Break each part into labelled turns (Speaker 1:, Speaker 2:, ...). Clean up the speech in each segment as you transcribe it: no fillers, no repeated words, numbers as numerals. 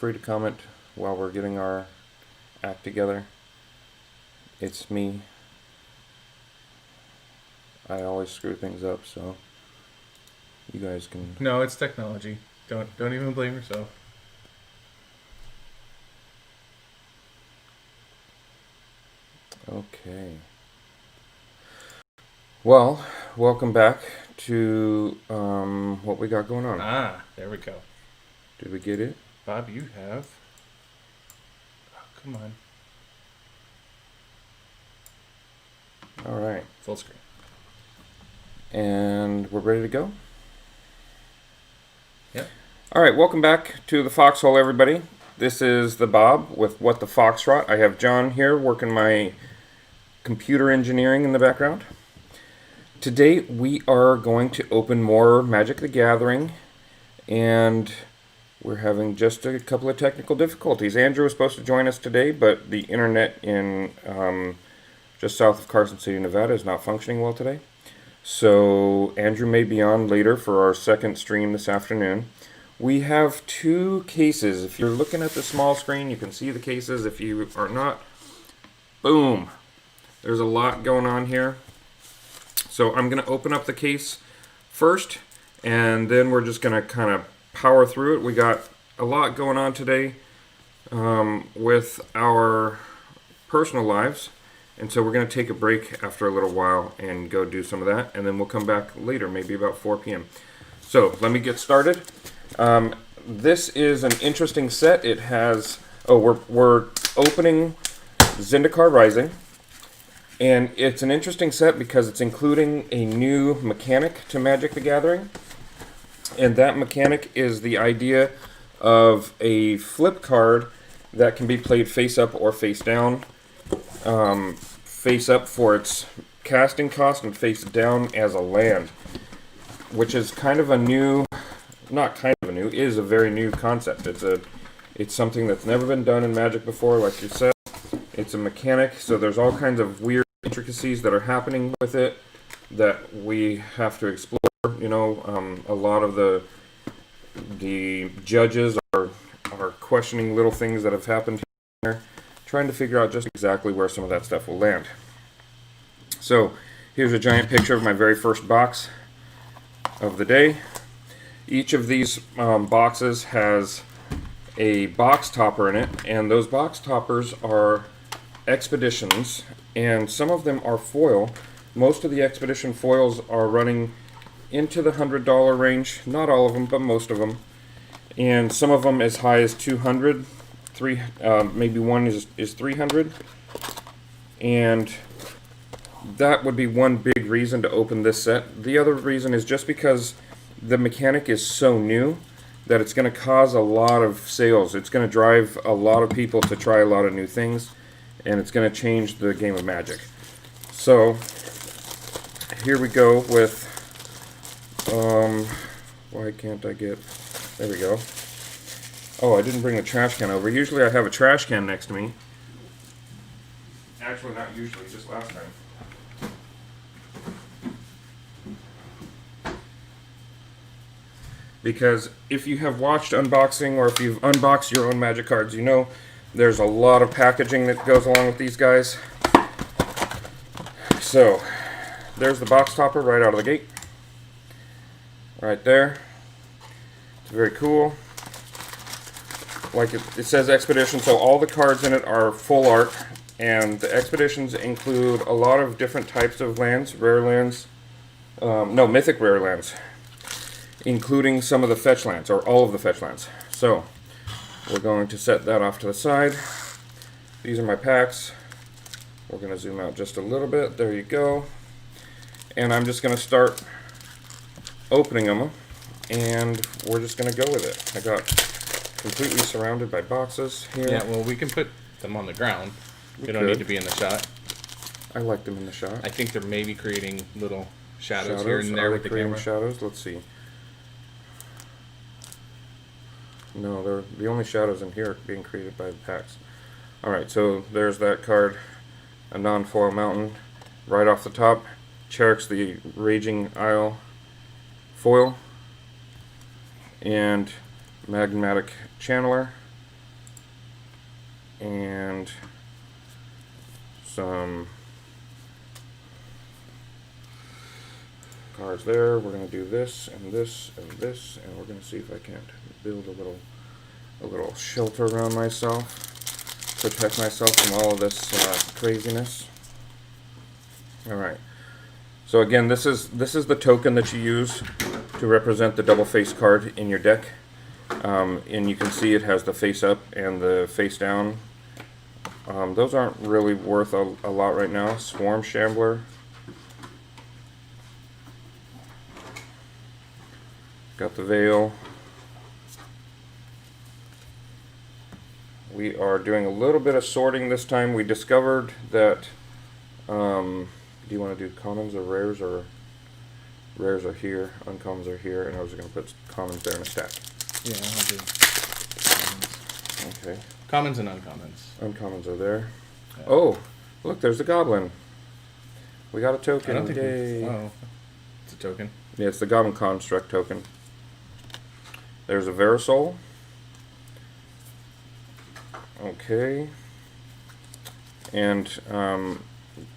Speaker 1: Free to comment while we're getting our act together. It's me. I always screw things up, so you guys can.
Speaker 2: No, it's technology. Don't even blame yourself.
Speaker 1: Okay. Well, welcome back to what we got going on.
Speaker 2: There we go.
Speaker 1: Did we get it?
Speaker 2: Bob, you have. Oh, come on.
Speaker 1: All right.
Speaker 2: Full screen.
Speaker 1: And we're ready to go?
Speaker 2: Yep.
Speaker 1: All right, welcome back to the Foxhole, everybody. This is the Bob with What the Foxtrot. I have John here working my computer engineering in the background. Today we are going to open more Magic the Gathering, and we're having just a couple of technical difficulties. Andrew was supposed to join us today, but the internet in just south of Carson City, Nevada is not functioning well today. So Andrew may be on later for our second stream this afternoon. We have two cases. If you're looking at the small screen, you can see the cases. If you are not, boom. There's a lot going on here. So I'm going to open up the case first, and then we're just going to kind of power through it. We got a lot going on today with our personal lives. And so we're going to take a break after a little while and go do some of that. And then we'll come back later, maybe about 4 p.m. So let me get started. This is an interesting set. It has... we're opening Zendikar Rising. And it's an interesting set because it's including a new mechanic to Magic the Gathering. And that mechanic is the idea of a flip card that can be played face up or face down. Face up for its casting cost and face down as a land, which is kind of a new, not kind of a new, is a very new concept. It's something that's never been done in Magic before, like you said. It's a mechanic, so there's all kinds of weird intricacies that are happening with it that we have to explore. You know, a lot of the judges are questioning little things that have happened here, trying to figure out just exactly where some of that stuff will land. So here's a giant picture of my very first box of the day. Each of these boxes has a box topper in it, and those box toppers are expeditions, and some of them are foil. Most of the expedition foils are running into the $100 range. Not all of them, but most of them. And some of them as high as 200. Maybe one is 300. And that would be one big reason to open this set. The other reason is just because the mechanic is so new that it's going to cause a lot of sales. It's going to drive a lot of people to try a lot of new things, and it's going to change the game of Magic. So here we go with why can't I get, there we go. Oh, I didn't bring the trash can over. Usually I have a trash can next to me. Actually, not usually, just last time. Because if you have watched unboxing, or if you've unboxed your own Magic cards, you know there's a lot of packaging that goes along with these guys. So, there's the box topper right out of the gate. Right there. It's very cool. Like it says Expedition, so all the cards in it are full art. And the Expeditions include a lot of different types of lands, rare lands. Mythic rare lands. Including some of the fetch lands, or all of the fetch lands. So, we're going to set that off to the side. These are my packs. We're going to zoom out just a little bit. There you go. And I'm just going to start opening them, and we're just going to go with it. I got completely surrounded by boxes here.
Speaker 2: Yeah, well, we can put them on the ground. They don't need to be in the shot.
Speaker 1: I like them in the shot.
Speaker 2: I think they're maybe creating little shadows here and there with the camera.
Speaker 1: Shadows? Let's see. No, they're the only shadows in here being created by the packs. Alright, so there's that card. A non-foil mountain. Right off the top, Cherick's the Raging Isle foil. And Magmatic Channeler. and some cards there. We're going to do this and this and this, and we're going to see if I can't build a little shelter around myself, protect myself from all of this craziness. All right. So again, this is the token that you use to represent the double face card in your deck, and you can see it has the face up and the face down. Those aren't really worth a lot right now. Swarm Shambler. Got the Veil. We are doing a little bit of sorting this time. We discovered that, do you want to do commons or rares, or rares are here, uncommons are here, and I was going to put commons there in a stack.
Speaker 2: Yeah, I'll do commons.
Speaker 1: Okay.
Speaker 2: Commons and uncommons.
Speaker 1: Uncommons are there.
Speaker 2: Yeah.
Speaker 1: Oh, look, there's the Goblin. We got a token.
Speaker 2: I don't think
Speaker 1: Yay.
Speaker 2: oh, it's a token.
Speaker 1: Yeah, it's the Goblin Construct token. There's a Verisol. Okay. And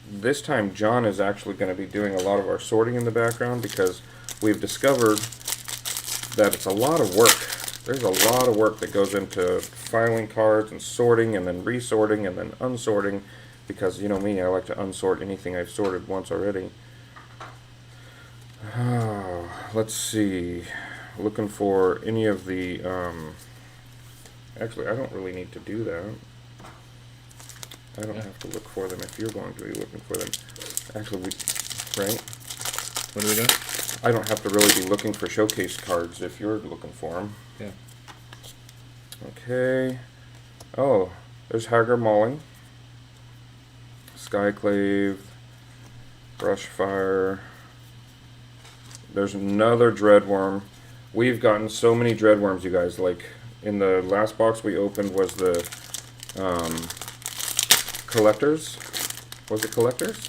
Speaker 1: this time John is actually going to be doing a lot of our sorting in the background, because we've discovered that it's a lot of work. There's a lot of work that goes into filing cards and sorting and then resorting and then unsorting, because you know me, I like to unsort anything I've sorted once already. Let's see. Looking for any of the actually, I don't really need to do that. I don't have to look for them if you're going to be looking for them. Actually, right?
Speaker 2: What are we doing?
Speaker 1: I don't have to really be looking for showcase cards if you're looking for them.
Speaker 2: Yeah.
Speaker 1: Okay. Oh, there's Hagar Mauling, Skyclave, Brushfire. There's another Dreadworm. We've gotten so many Dreadworms, you guys. Like, in the last box we opened was the Collectors. Was it Collectors?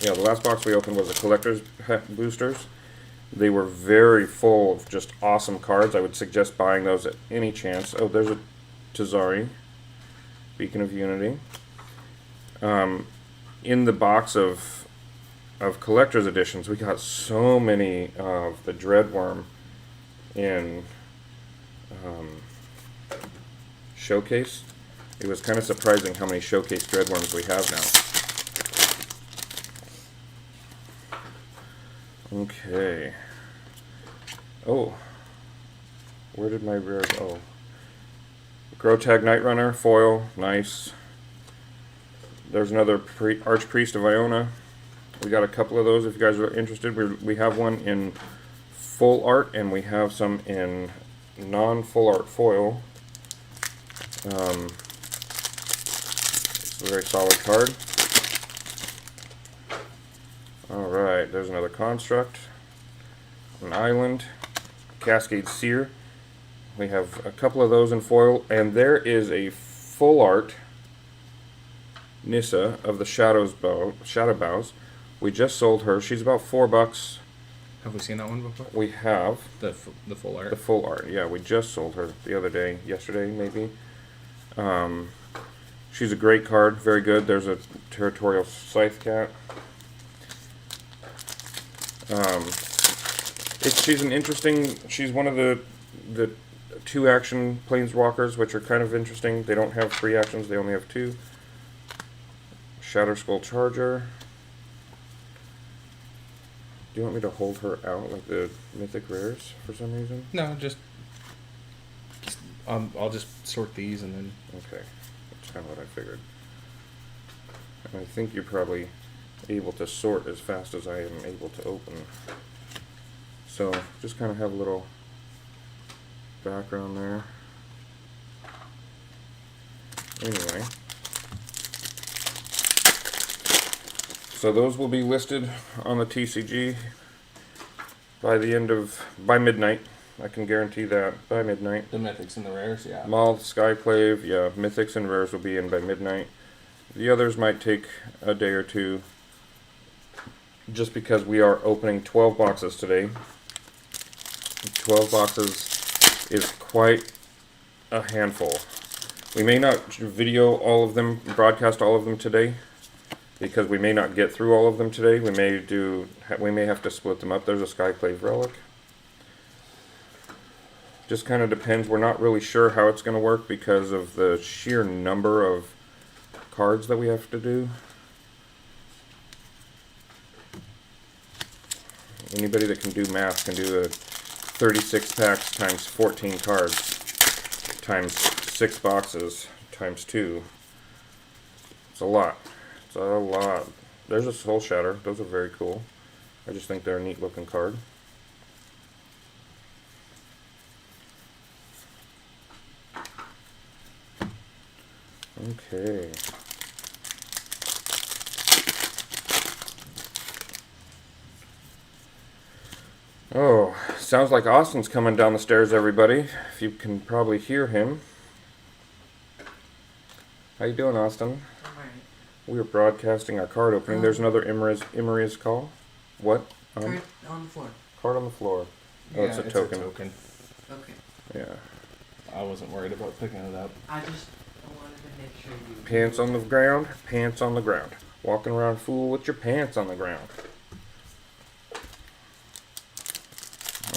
Speaker 1: Yeah, the last box we opened was the Collectors boosters. They were very full of just awesome cards. I would suggest buying those at any chance. Oh, there's a Tazari, Beacon of Unity. In the box of collector's editions, we got so many of the Dreadworm in Showcase. It was kind of surprising how many Showcase Dreadworms we have now. Okay. Oh. Where did my rare go? Grotag Nightrunner, foil, nice. There's another Archpriest of Iona. We got a couple of those if you guys are interested. We have one in full art, and we have some in non-full art foil. It's a very solid card. Alright, there's another Construct, an Island, Cascade Seer. We have a couple of those in foil, and there is a full art Nissa of the Shadow Bows. We just sold her. She's about $4.
Speaker 2: Have we seen that one before?
Speaker 1: We have.
Speaker 2: The full art?
Speaker 1: The full art, yeah. We just sold her the other day. Yesterday, maybe. She's a great card. Very good. There's a Territorial Scythe Cat. She's an interesting... She's one of the 2-action Planeswalkers, which are kind of interesting. They don't have 3 actions. They only have 2. Shatterskull Charger. Do you want me to hold her out like the Mythic Rares for some reason?
Speaker 2: No, just I'll just sort these and then...
Speaker 1: Okay. That's kind of what I figured. And I think you're probably able to sort as fast as I am able to open. So, just kind of have a little background there. Anyway. So those will be listed on the TCG by midnight. I can guarantee that, by midnight.
Speaker 2: The mythics and the rares, yeah.
Speaker 1: Moth, Skyclave, yeah, mythics and rares will be in by midnight. The others might take a day or two, just because we are opening 12 boxes today. 12 boxes is quite a handful. We may not video all of them, broadcast all of them today, because we may not get through all of them today. We may have to split them up. There's a Skyclave relic. Just kind of depends. We're not really sure how it's going to work because of the sheer number of cards that we have to do. Anybody that can do math can do a 36 packs times 14 cards times 6 boxes times 2. It's a lot. It's a lot. There's a Soul Shatter. Those are very cool. I just think they're a neat looking card. Okay. Oh, sounds like Austin's coming down the stairs, everybody. If you can probably hear him. How you doing, Austin?
Speaker 3: Alright.
Speaker 1: We are broadcasting our card opening. There's another Imri's call. What?
Speaker 3: Card on the floor.
Speaker 1: Card on the floor. Oh,
Speaker 2: Yeah,
Speaker 1: it's a token.
Speaker 3: Okay.
Speaker 1: Yeah.
Speaker 2: I wasn't worried about picking it up.
Speaker 3: I just wanted to make sure you...
Speaker 1: Pants on the ground, pants on the ground. Walking around fool with your pants on the ground.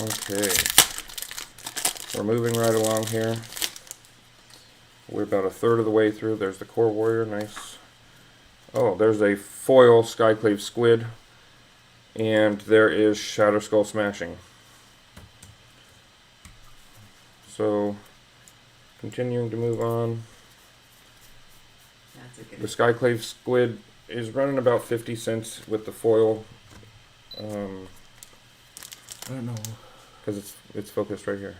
Speaker 1: Okay. We're moving right along here. We're about a third of the way through. There's the Core Warrior, nice. Oh, there's a foil Skyclave Squid. And there is Shadow Skull Smashing. So, continuing to move on.
Speaker 3: That's a good
Speaker 1: The Skyclave Squid is running about 50 cents with the foil.
Speaker 2: I don't know.
Speaker 1: Because it's focused right here.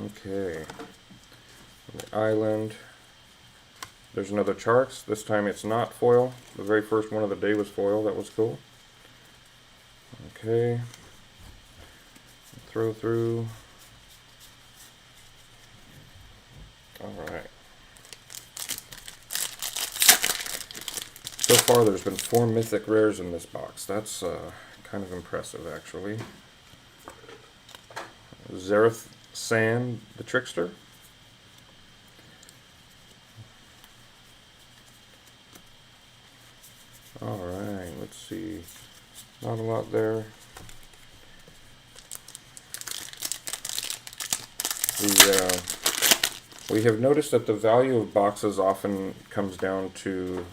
Speaker 1: Okay. The island. There's another Charts. This time it's not foil. The very first one of the day was foil. That was cool. Okay. Throw through. Alright. So far there's been 4 mythic rares in this box. That's kind of impressive, actually. Zareth San, the Trickster. Alright, let's see. Not a lot there. We have noticed that the value of boxes often comes down to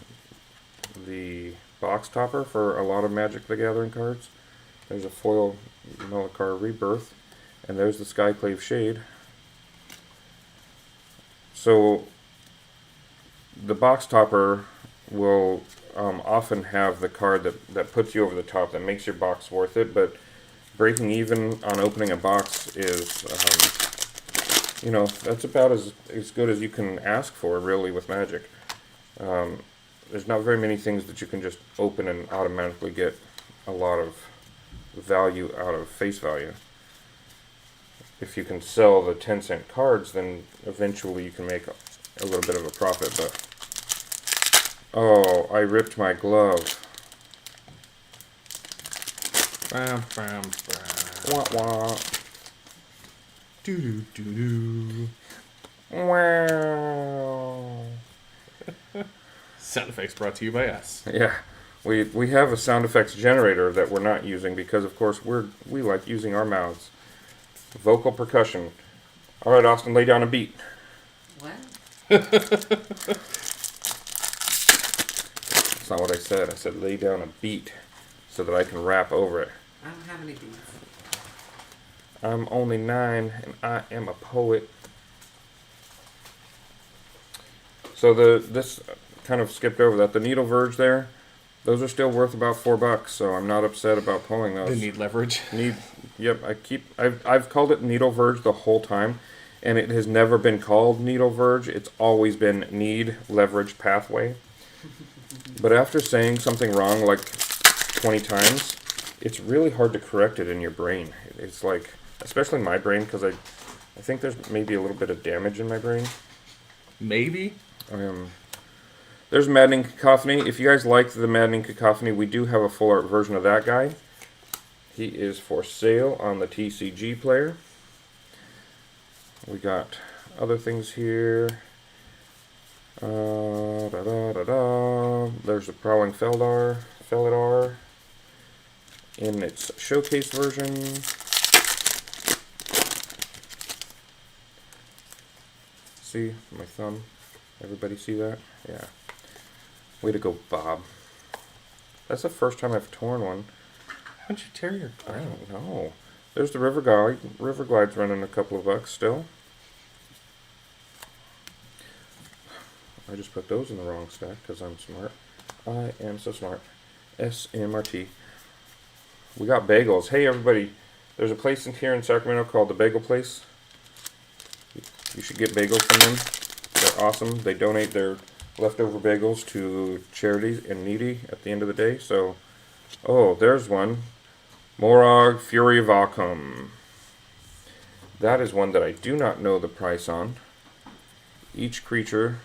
Speaker 1: the box topper for a lot of Magic the Gathering cards. There's a foil Melakar Rebirth, and there's the Skyclave Shade. So the box topper will often have the card that puts you over the top, that makes your box worth it, but breaking even on opening a box is, you know, that's about as good as you can ask for, really, with Magic. There's not very many things that you can just open and automatically get a lot of value out of face value. If you can sell the 10-cent cards, then eventually you can make a little bit of a profit, but... Oh, I ripped my glove.
Speaker 2: Bam, bam, bam.
Speaker 1: Wah, wah.
Speaker 2: Doo doo doo doo.
Speaker 1: Wow.
Speaker 2: Sound effects brought to you by us.
Speaker 1: Yeah, we have a sound effects generator that we're not using because, of course, we like using our mouths. Vocal percussion. All right, Austin, lay down a beat.
Speaker 3: What?
Speaker 1: That's not what I said. I said lay down a beat so that I can rap over it.
Speaker 3: I don't have any beats.
Speaker 1: I'm only 9 and I am a poet. So this kind of skipped over that. The Needle Verge there, those are still worth about $4, so I'm not upset about pulling those.
Speaker 2: They need leverage.
Speaker 1: Yep, I've called it Needle Verge the whole time, and it has never been called Needle Verge. It's always been Need Leverage Pathway. But after saying something wrong like 20 times, it's really hard to correct it in your brain. It's like, especially my brain, because I think there's maybe a little bit of damage in my brain.
Speaker 2: Maybe?
Speaker 1: There's Maddening Cacophony. If you guys like the Maddening Cacophony, we do have a full art version of that guy. He is for sale on the TCG player. We got other things here. There's a Prowling Felidar in its showcase version. See my thumb? Everybody see that? Yeah. Way to go, Bob. That's the first time I've torn one.
Speaker 2: How'd you tear your
Speaker 1: I
Speaker 2: ground?
Speaker 1: don't know. There's the River Glide. River Glide's running a couple of bucks still. I just put those in the wrong stack because I'm smart. I am so smart. SMRT. We got bagels. Hey everybody, there's a place in here in Sacramento called the Bagel Place. You should get bagels from them. They're awesome. They donate their leftover bagels to charities and needy at the end of the day. So, oh, there's one. Morag Fury Valcum. That is one that I do not know the price on. Each creature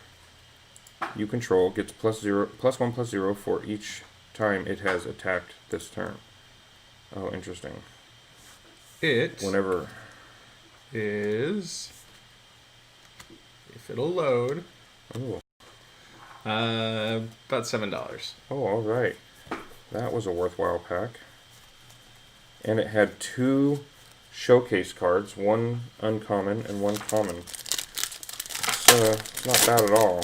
Speaker 1: you control gets +1/+0 for each time it has attacked this turn. Oh, interesting.
Speaker 2: It
Speaker 1: Whenever
Speaker 2: is, if it'll load,
Speaker 1: oh
Speaker 2: about $7.
Speaker 1: oh, all right, that was a worthwhile pack. And it had 2 showcase cards, one uncommon and one common. It's not bad at all.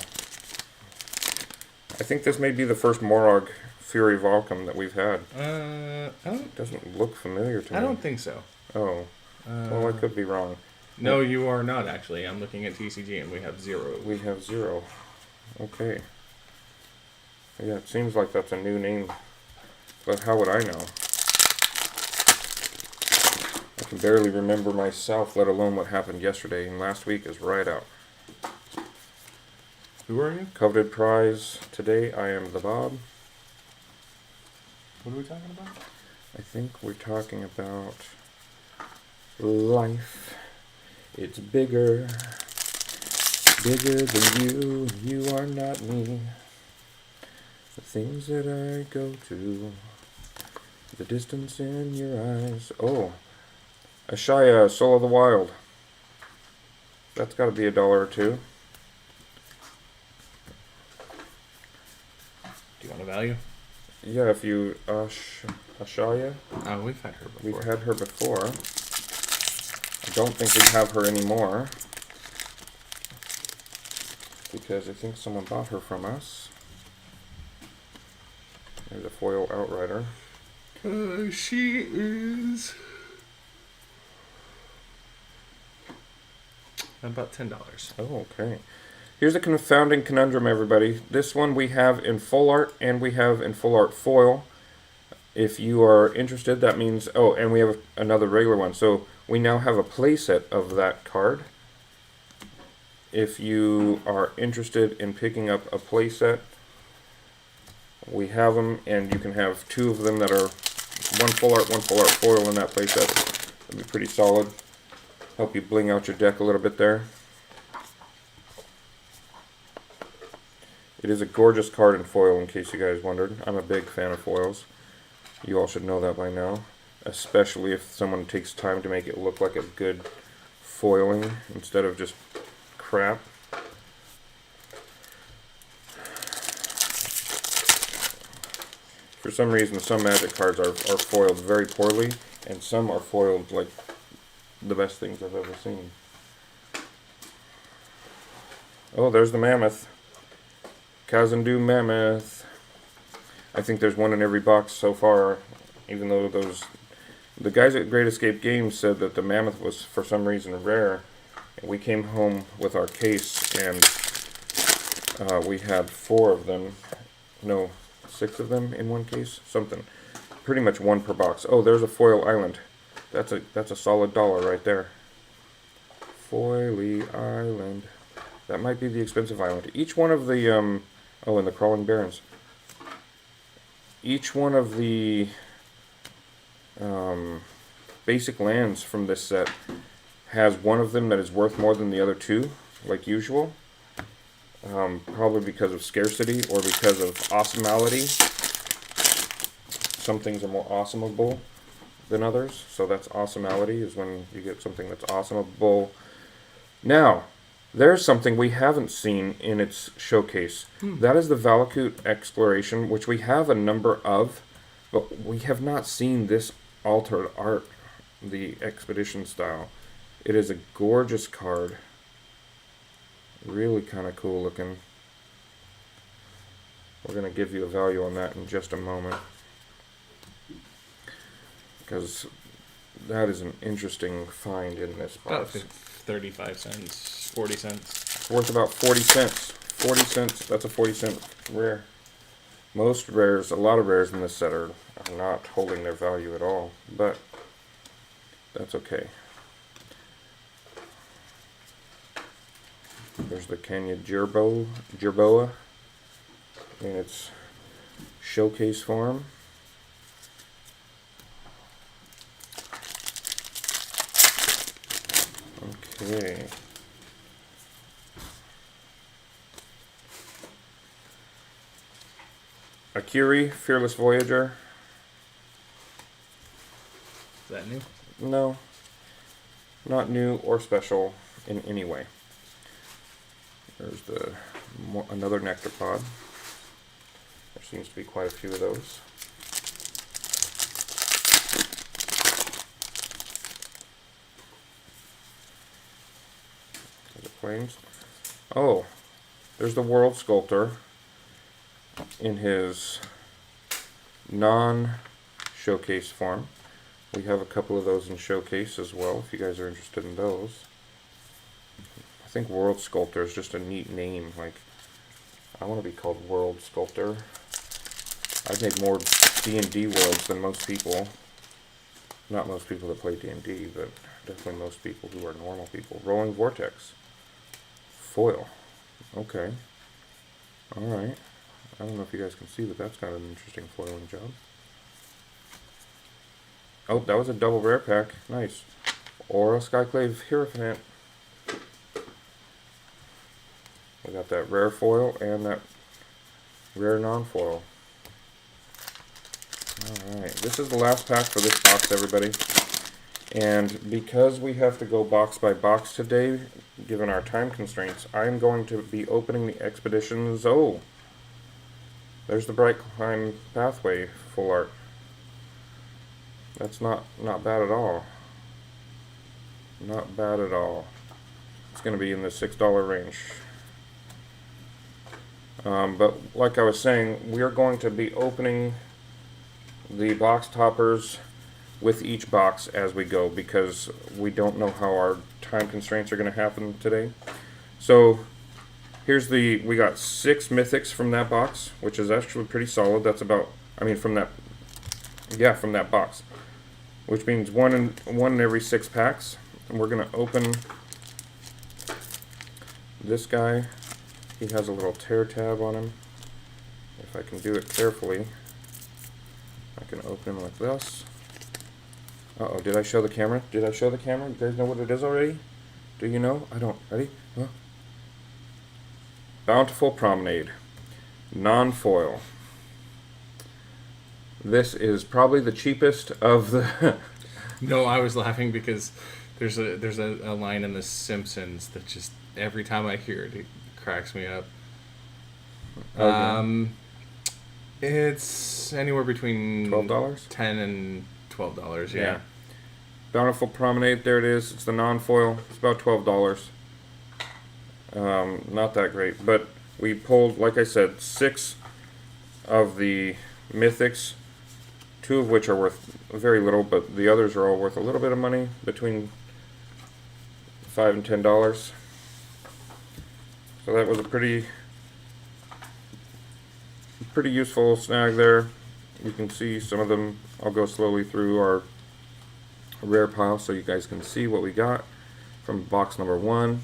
Speaker 1: I think this may be the first Morag Fury Valcum that we've had. It doesn't look familiar to me.
Speaker 2: I don't think so.
Speaker 1: Oh, well, I could be wrong.
Speaker 2: No, you are not actually. I'm looking at TCG and we have 0.
Speaker 1: We have 0. Okay. Yeah, it seems like that's a new name, but how would I know? I can barely remember myself, let alone what happened yesterday, and last week is right out.
Speaker 2: Who are you?
Speaker 1: Coveted prize. Today I am the Bob.
Speaker 2: What are we talking about?
Speaker 1: I think we're talking about life. It's bigger than you, and you are not me. The things that I go to, the distance in your eyes. Oh, Ashaya, Soul of the Wild. That's got to be $1 or $2.
Speaker 2: Do you want a value?
Speaker 1: Yeah, if you Ashaya,
Speaker 2: Oh, we've had her before.
Speaker 1: we've had her before. I don't think we have her anymore because I think someone bought her from us. There's a foil Outrider.
Speaker 2: She is about $10.
Speaker 1: Oh, okay. Here's a confounding conundrum, everybody. This one we have in full art and we have in full art foil. If you are interested, that means... Oh, and we have another regular one. So we now have a playset of that card. If you are interested in picking up a playset, we have them, and you can have 2 of them that are one full art foil in that playset. That'd be pretty solid. Help you bling out your deck a little bit there. It is a gorgeous card in foil, in case you guys wondered. I'm a big fan of foils. You all should know that by now. Especially if someone takes time to make it look like a good foiling instead of just crap. For some reason, some Magic cards are foiled very poorly, and some are foiled like the best things I've ever seen. Oh, there's the Mammoth. Kazandu Mammoth. I think there's one in every box so far, even though the guys at Great Escape Games said that the Mammoth was for some reason rare. We came home with our case and we had 4 of them. No, 6 of them in one case. Something. Pretty much 1 per box. Oh, there's a foil island. That's a solid $1 right there. Foily Island. That might be the expensive island. Each one of the oh, and the Crawling Barrens. Each one of the basic lands from this set has one of them that is worth more than the other 2, like usual. Probably because of scarcity or because of awesomality. Some things are more awesomeable than others. So that's awesomeality, is when you get something that's awesome. A bull. Now, there's something we haven't seen in its showcase. That is the Valakut Exploration, which we have a number of, but we have not seen this altered art, the expedition style. It is a gorgeous card. Really kind of cool looking. We're going to give you a value on that in just a moment, because that is an interesting find in this
Speaker 2: About
Speaker 1: box.
Speaker 2: 35 cents, 40 cents.
Speaker 1: It's worth about 40 cents. 40 cents, that's a 40-cent rare. Most rares, a lot of rares in this set are not holding their value at all, but that's okay. There's the Kenya Jerboa in its showcase form. Okay. Akiri, Fearless Voyager.
Speaker 2: Is that new?
Speaker 1: No, not new or special in any way. There's another nectar pod. There seems to be quite a few of those. The planes. Oh, there's the World Sculptor in his non-showcase form. We have a couple of those in showcase as well, if you guys are interested in those. I think World Sculptor is just a neat name. Like, I want to be called World Sculptor. I've made more D&D worlds than most people. Not most people that play D&D, but definitely most people who are normal people. Rolling Vortex. Foil. Okay. Alright. I don't know if you guys can see, but that's kind of an interesting foiling job. Oh, that was a double rare pack. Nice. Aura Skyclave Hierophant. We got that rare foil and that rare non-foil. Alright, this is the last pack for this box, everybody. And because we have to go box by box today, given our time constraints, I'm going to be opening the Expeditions. Oh! There's the Bright Climb Pathway full art. That's not bad at all. Not bad at all. It's going to be in the $6 range. But like I was saying, we are going to be opening the box toppers with each box as we go, because we don't know how our time constraints are going to happen today. So here's we got 6 mythics from that box, which is actually pretty solid. That's about, from that box, which means one in every 6 packs. And we're going to open this guy. He has a little tear tab on him. If I can do it carefully, I can open him like this. Uh-oh, did I show the camera? Did I show the camera? You guys know what it is already? Do you know? I don't. Ready? Huh? Bountiful Promenade. Non-foil. This is probably the cheapest of the...
Speaker 2: No, I was laughing because there's a line in The Simpsons that just, every time I hear it, it cracks me up.
Speaker 1: Okay.
Speaker 2: It's anywhere between
Speaker 1: $12?
Speaker 2: $10 and $12, yeah.
Speaker 1: Bountiful Promenade, there it is. It's the non-foil. It's about $12. Not that great, but we pulled, like I said, 6 of the mythics, 2 of which are worth very little, but the others are all worth a little bit of money, between $5 and $10. So that was a pretty useful snag there. You can see some of them. I'll go slowly through our rare pile so you guys can see what we got from box number 1.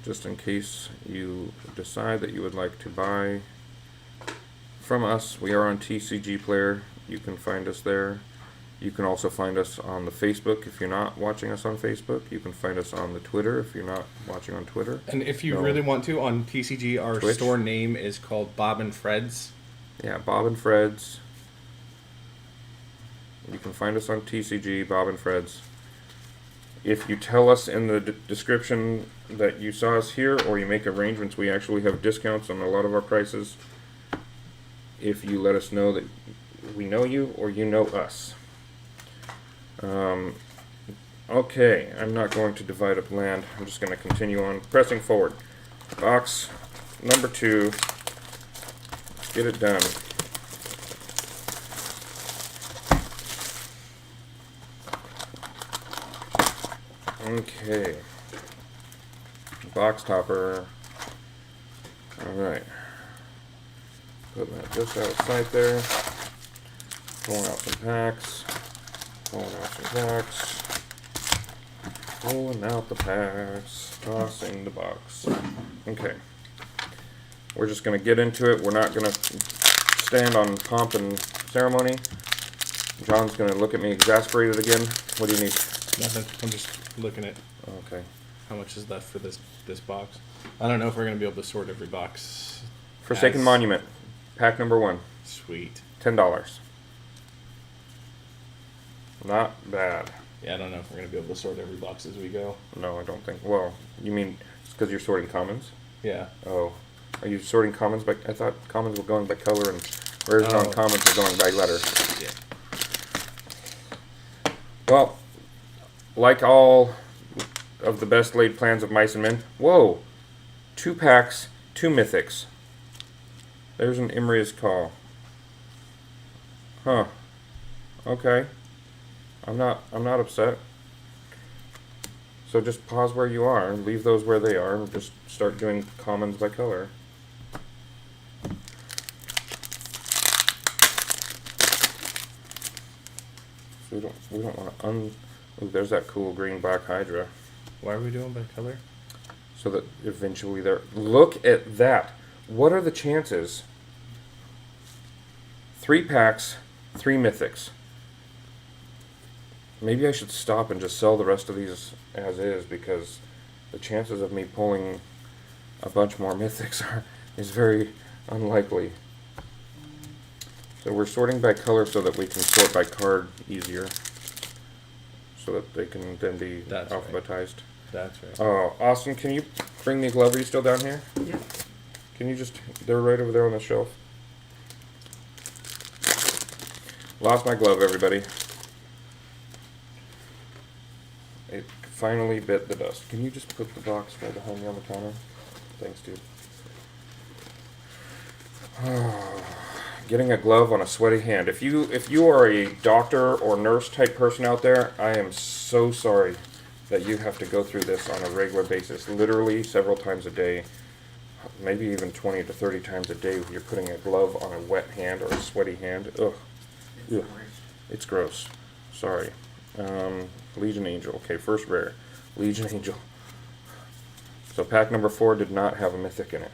Speaker 1: Just in case you decide that you would like to buy from us, we are on TCG Player. You can find us there. You can also find us on the Facebook if you're not watching us on Facebook. You can find us on the Twitter if you're not watching on Twitter.
Speaker 2: And if you
Speaker 1: No.
Speaker 2: really want to, on TCG, our
Speaker 1: Twitch.
Speaker 2: store name is called Bob and Fred's.
Speaker 1: Yeah, Bob and Fred's. You can find us on TCG, Bob and Fred's. If you tell us in the description that you saw us here, or you make arrangements, we actually have discounts on a lot of our prices. If you let us know that we know you or you know us. Okay, I'm not going to divide up land. I'm just going to continue on pressing forward. Box number 2. Let's get it done. Okay. Box topper. Alright. Putting that just out of sight there. Pulling out some packs. Pulling out some packs. Pulling out the packs. Tossing the box. Okay. We're just going to get into it. We're not going to stand on pomp and ceremony. John's going to look at me exasperated again. What do you need?
Speaker 2: Nothing. I'm just looking at
Speaker 1: Okay.
Speaker 2: how much is left for this box. I don't know if we're going to be able to sort every box.
Speaker 1: Forsaken
Speaker 2: as-
Speaker 1: Monument. Pack number 1.
Speaker 2: Sweet.
Speaker 1: $10. Not bad.
Speaker 2: Yeah, I don't know if we're going to be able to sort every box as we go.
Speaker 1: No, I don't think. Well, you mean it's because you're sorting commons?
Speaker 2: Yeah.
Speaker 1: Oh. Are you sorting commons by... I thought commons were going by color and rares
Speaker 2: Oh.
Speaker 1: on commons were going by letter.
Speaker 2: Yeah.
Speaker 1: Well, like all of the best laid plans of mice and men... Whoa! 2 packs, 2 mythics. There's an Imri's Call. Huh. Okay. I'm not upset. So just pause where you are, leave those where they are, and just start doing commons by color. So we don't want to Ooh, there's that cool green black Hydra.
Speaker 2: Why are we doing by color?
Speaker 1: So that eventually there. Look at that. What are the chances? 3 packs, 3 mythics. Maybe I should stop and just sell the rest of these as is, because the chances of me pulling a bunch more mythics is very unlikely. So we're sorting by color so that we can sort by card easier, so that they can then be
Speaker 2: That's right.
Speaker 1: alphabetized.
Speaker 2: That's right.
Speaker 1: Oh, Austin, can you bring the glove? Are you still down here?
Speaker 3: Yep.
Speaker 1: Can you just... They're right over there on the shelf. Lost my glove, everybody. It finally bit the dust. Can you just put the box right behind me on the counter? Thanks, dude. Getting a glove on a sweaty hand. If you are a doctor or nurse type person out there, I am so sorry that you have to go through this on a regular basis, literally several times a day, maybe even 20 to 30 times a day. You're putting a glove on a wet hand or a sweaty hand. Ugh.
Speaker 3: It's
Speaker 1: Ugh. It's gross. Sorry. Legion Angel. Okay, first rare. Legion Angel. So pack number 4 did not have a mythic in it,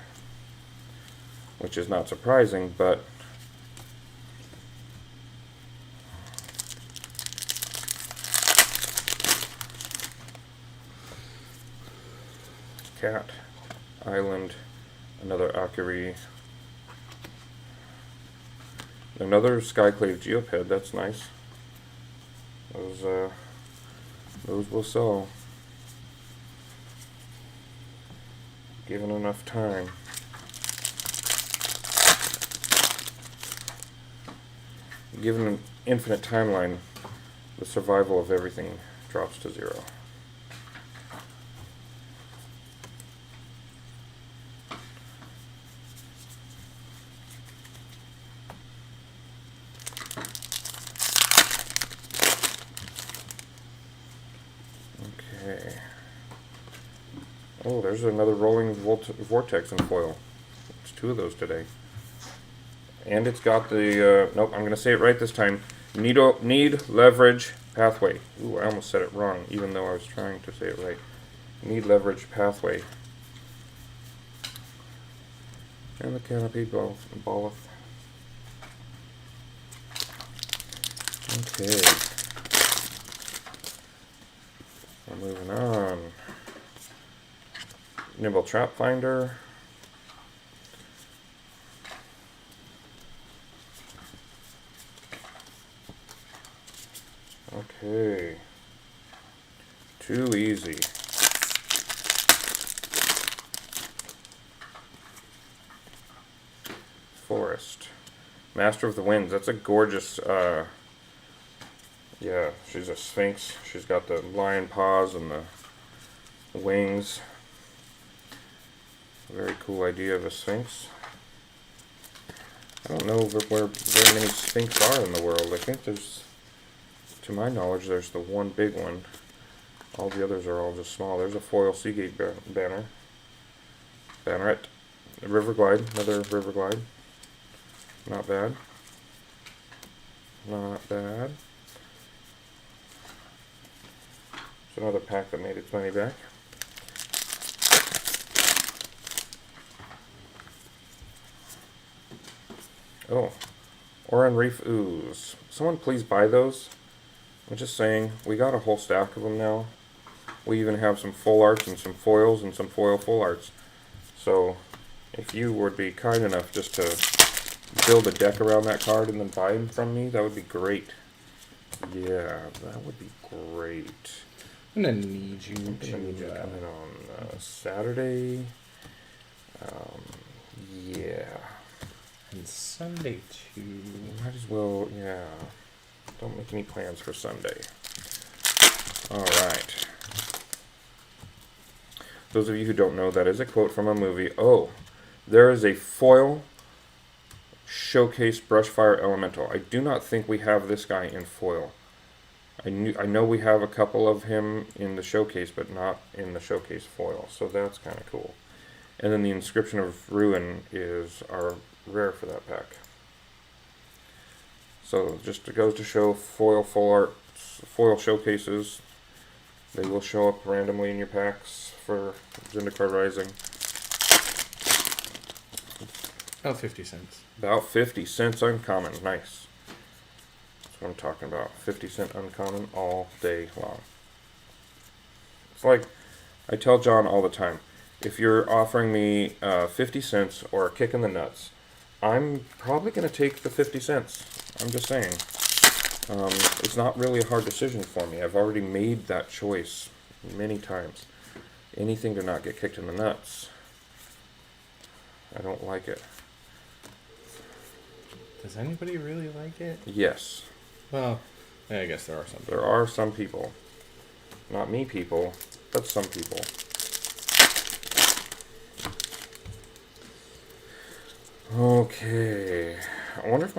Speaker 1: which is not surprising, but Cat, Island, another Akiri, another Skyclave Geoped. That's nice. Those will sell, given enough time. Given an infinite timeline, the survival of everything drops to 0. Okay. Oh, there's another rolling vortex in foil. It's 2 of those today. And it's got the, nope, I'm going to say it right this time. Need leverage pathway. Ooh, I almost said it wrong, even though I was trying to say it right. Need leverage pathway. And the canopy balleth. Okay. We're moving on. Nimble Trap Finder. Okay. Too easy. Forest. Master of the Winds. That's a gorgeous, yeah, she's a sphinx. She's got the lion paws and the wings. Very cool idea of a sphinx. I don't know where very many sphinx are in the world. I think there's, to my knowledge, there's the one big one. All the others are all just small. There's a foil Seagate banner. Banneret. River Glide. Another River Glide. Not bad. Not bad. It's another pack that made its money back. Oh. Oran Reef Ooze. Someone please buy those. I'm just saying, we got a whole stack of them now. We even have some full arts and some foils and some foil full arts. So, if you would be kind enough just to build a deck around that card and then buy them from me, that would be great. Yeah, that would be great.
Speaker 2: I'm gonna need you
Speaker 1: I'm gonna need you to come in on Saturday. Yeah.
Speaker 2: And Sunday too.
Speaker 1: Might as well, yeah. Don't make any plans for Sunday. Alright. Those of you who don't know, that is a quote from a movie. Oh, there is a foil showcase Brushfire Elemental. I do not think we have this guy in foil. I know we have a couple of him in the showcase, but not in the showcase foil. So that's kind of cool. And then the Inscription of Ruin is our rare for that pack. So just it goes to show foil full art, foil showcases. They will show up randomly in your packs for Zendikar Rising.
Speaker 2: About 50 cents.
Speaker 1: About 50 cents uncommon. Nice. That's what I'm talking about. 50-cent uncommon all day long. It's like I tell John all the time, if you're offering me 50 cents or a kick in the nuts, I'm probably going to take the 50 cents. I'm just saying. It's not really a hard decision for me. I've already made that choice many times. Anything to not get kicked in the nuts. I don't like it.
Speaker 2: Does anybody really like it?
Speaker 1: Yes.
Speaker 2: Well, I guess there are some.
Speaker 1: There are some people. Not me people, but some people. Okay. I wonder if